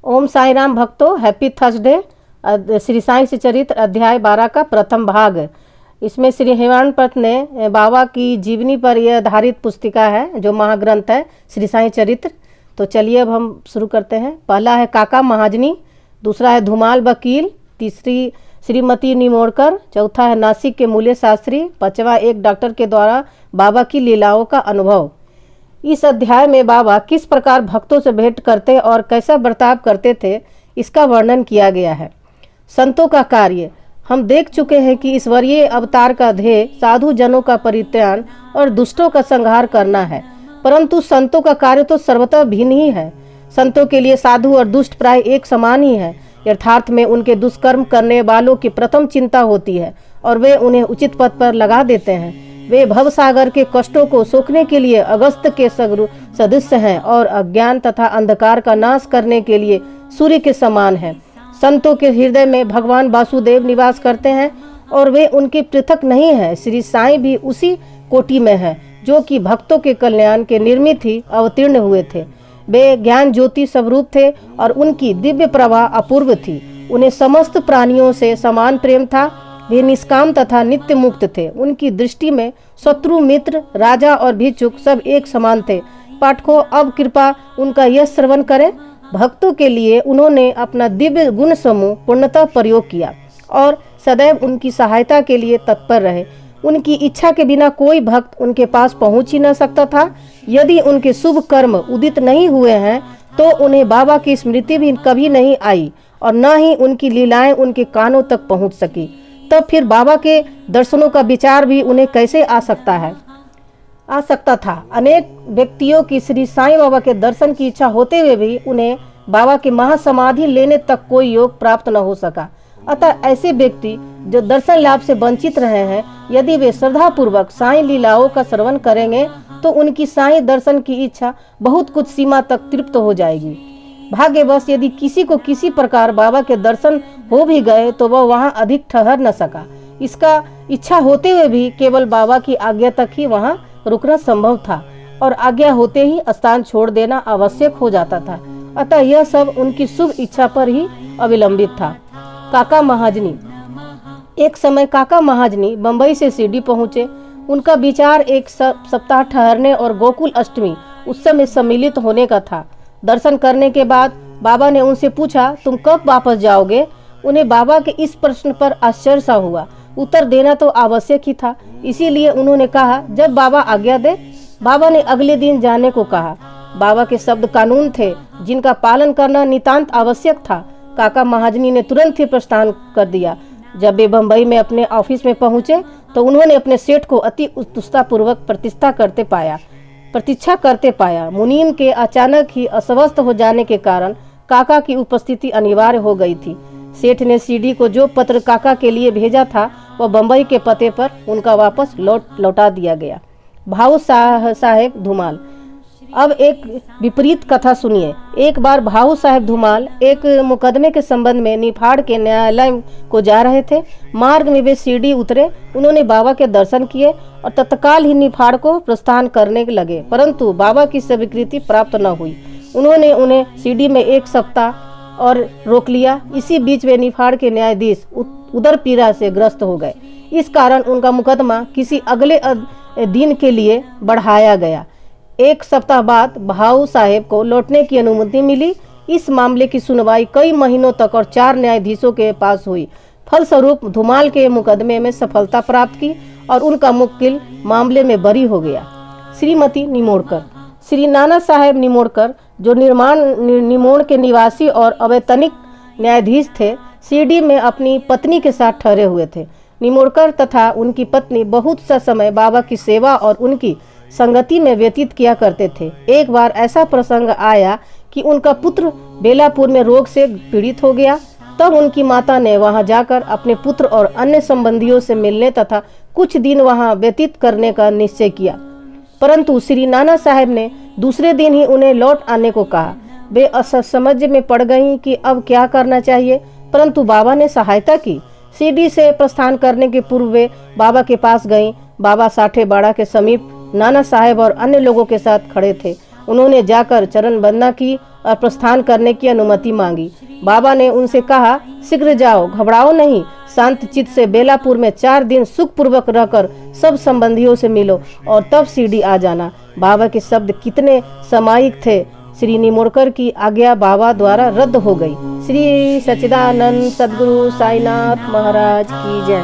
ओम साई राम भक्तों, happy Thursday. Shri Sai चरित्र अध्याय 12 का प्रथम भाग। इसमें श्री हेमानंद पन्त ने बाबा की जीवनी पर यह आधारित पुस्तिका है, जो महाग्रंथ है श्री साई चरित्र। तो चलिए अब हम शुरू करते हैं। पहला है काका महाजनी, दूसरा है धुमाल वकील, तीसरी श्रीमती निमोड़कर, चौथा है नासिक के मूल्य शास्त्री, पांचवा एक डॉक्टर के द्वारा बाबा की लीलाओं का अनुभव। इस अध्याय में बाबा किस प्रकार भक्तों से भेंट करते और कैसा बर्ताव करते थे, इसका वर्णन किया गया है। संतों का कार्य। हम देख चुके हैं कि ईश्वरीय अवतार का ध्येय साधु जनों का परित्राण और दुष्टों का संहार करना है, परंतु संतों का कार्य तो सर्वतः भिन्न ही है। संतों के लिए साधु और दुष्ट प्राय एक समान ही है। यथार्थ में उनके दुष्कर्म करने वालों की प्रथम चिंता होती है और वे उन्हें उचित पथ पर लगा देते हैं। वे भवसागर के कष्टों को सोखने के लिए अगस्त के सदृश हैं और अज्ञान तथा अंधकार का नाश करने के लिए सूर्य के समान हैं। संतों के हृदय में भगवान वासुदेव निवास करते हैं और वे उनके पृथक नहीं हैं। श्री साईं भी उसी कोटि में है जो कि भक्तों के कल्याण के निर्मित ही अवतीर्ण हुए थे। वे ज्ञान ज्योति स्वरूप थे और उनकी दिव्य प्रभा अपूर्व थी। उन्हें समस्त प्राणियों से समान प्रेम था। वे निष्काम तथा नित्य मुक्त थे। उनकी दृष्टि में शत्रु, मित्र, राजा और भिक्षुक सब एक समान थे। पाठकों, अब कृपा उनका यह श्रवण करें। भक्तों के लिए उन्होंने अपना दिव्य गुण समूह पूर्णतः प्रयोग किया और सदैव उनकी सहायता के लिए तत्पर रहे। उनकी इच्छा के बिना कोई भक्त उनके पास पहुंच ही न सकता था। यदि उनके शुभ कर्म उदित नहीं हुए हैं तो उन्हें बाबा की स्मृति भी कभी नहीं आई और न ही उनकी लीलाएं उनके कानों तक पहुंच सकी। तब फिर बाबा के दर्शनों का विचार भी उन्हें कैसे आ सकता था। अनेक व्यक्तियों की श्री साईं बाबा के दर्शन की इच्छा होते हुए भी उन्हें बाबा की महासमाधि लेने तक कोई योग प्राप्त न हो सका। अतः ऐसे व्यक्ति जो दर्शन लाभ से वंचित रहे हैं, यदि वे श्रद्धा पूर्वक साईं लीलाओं का श्रवण करेंगे तो उनकी साईं दर्शन की इच्छा बहुत कुछ सीमा तक तृप्त हो जाएगी। भाग्यवश यदि किसी को किसी प्रकार बाबा के दर्शन हो भी गए तो वह वहां अधिक ठहर न सका। इसका इच्छा होते हुए भी केवल बाबा की आज्ञा तक ही वहां रुकना संभव था और आज्ञा होते ही स्थान छोड़ देना आवश्यक हो जाता था। अतः यह सब उनकी शुभ इच्छा पर ही अविलंबित था। काका महाजनी। एक समय काका महाजनी बंबई से शिरडी पहुंचे। उनका विचार एक सप्ताह ठहरने और गोकुल अष्टमी उत्सव में सम्मिलित होने का था। दर्शन करने के बाद बाबा ने उनसे पूछा, तुम कब वापस जाओगे? उन्हें बाबा के इस प्रश्न पर आश्चर्य सा हुआ। उत्तर देना तो आवश्यक ही था, इसीलिए उन्होंने कहा, जब बाबा आज्ञा दे। बाबा ने अगले दिन जाने को कहा। बाबा के शब्द कानून थे जिनका पालन करना नितांत आवश्यक था। काका महाजनी ने तुरंत ही प्रस्थान कर दिया। जब वे बम्बई में अपने ऑफिस में पहुंचे तो उन्होंने अपने सेठ को अति उत्सुकतापूर्वक प्रतीक्षा करते पाया। मुनीम के अचानक ही अस्वस्थ हो जाने के कारण काका की उपस्थिति अनिवार्य हो गई थी। सेठ ने सीडी को जो पत्र काका के लिए भेजा था वह बंबई के पते पर उनका वापस लौटा दिया गया। भाऊ साहेब धुमाल। अब एक विपरीत कथा सुनिए। एक बार भाऊ साहेब धुमाल एक मुकदमे के संबंध में निफाड़ के न्यायालय को जा रहे थे। मार्ग में वे सीढ़ी उतरे। उन्होंने बाबा के दर्शन किए और तत्काल ही निफाड़ को प्रस्थान करने लगे, परंतु बाबा की स्वीकृति प्राप्त न हुई। उन्होंने उन्हें सीढ़ी में एक सप्ताह और रोक लिया। इसी बीच वे निफाड़ के न्यायाधीश उदर पीड़ा से ग्रस्त हो गए। इस कारण उनका मुकदमा किसी अगले दिन के लिए बढ़ाया गया। एक सप्ताह बाद भाऊ साहेब को लौटने की अनुमति मिली। इस मामले की सुनवाई कई महीनों तक और 4 न्यायाधीशों के पास हुई। फलस्वरूप धुमाल के मुकदमे में सफलता प्राप्त की और उनका मुवक्किल मामले में बरी हो गया। श्रीमती निमोड़कर। श्री नाना साहेब निमोड़कर, जो निमोण के निवासी और अवैतनिक न्यायाधीश थे, शिरडी में अपनी पत्नी के साथ ठहरे हुए थे। निमोड़कर तथा उनकी पत्नी बहुत सा समय बाबा की सेवा और उनकी संगति में व्यतीत किया करते थे। एक बार ऐसा प्रसंग आया कि उनका पुत्र बेलापुर में रोग से पीड़ित हो गया। तब उनकी माता ने वहां जाकर अपने पुत्र और अन्य संबंधियों से मिलने तथा कुछ दिन वहां व्यतीत करने का निश्चय किया, परंतु श्री नाना साहेब ने दूसरे दिन ही उन्हें लौट आने को कहा। वे असमंजस में पड़ गईं कि अब क्या करना चाहिए, परंतु बाबा ने सहायता की। शिरडी से प्रस्थान करने के पूर्व वे बाबा के पास गईं। बाबा साठे बाड़ा के समीप नाना साहेब और अन्य लोगों के साथ खड़े थे। उन्होंने जाकर चरण वंदना की और प्रस्थान करने की अनुमति मांगी। बाबा ने उनसे कहा, शीघ्र जाओ, घबराओ नहीं, शांत चित्त से बेलापुर में 4 दिन सुखपूर्वक रहकर सब संबंधियों से मिलो और तब शिरडी आ जाना। बाबा के शब्द कितने सामायिक थे। श्री निमोड़कर की आज्ञा बाबा द्वारा रद्द हो गई। श्री सच्चिदानंद सद्गुरु साईनाथ महाराज की जय।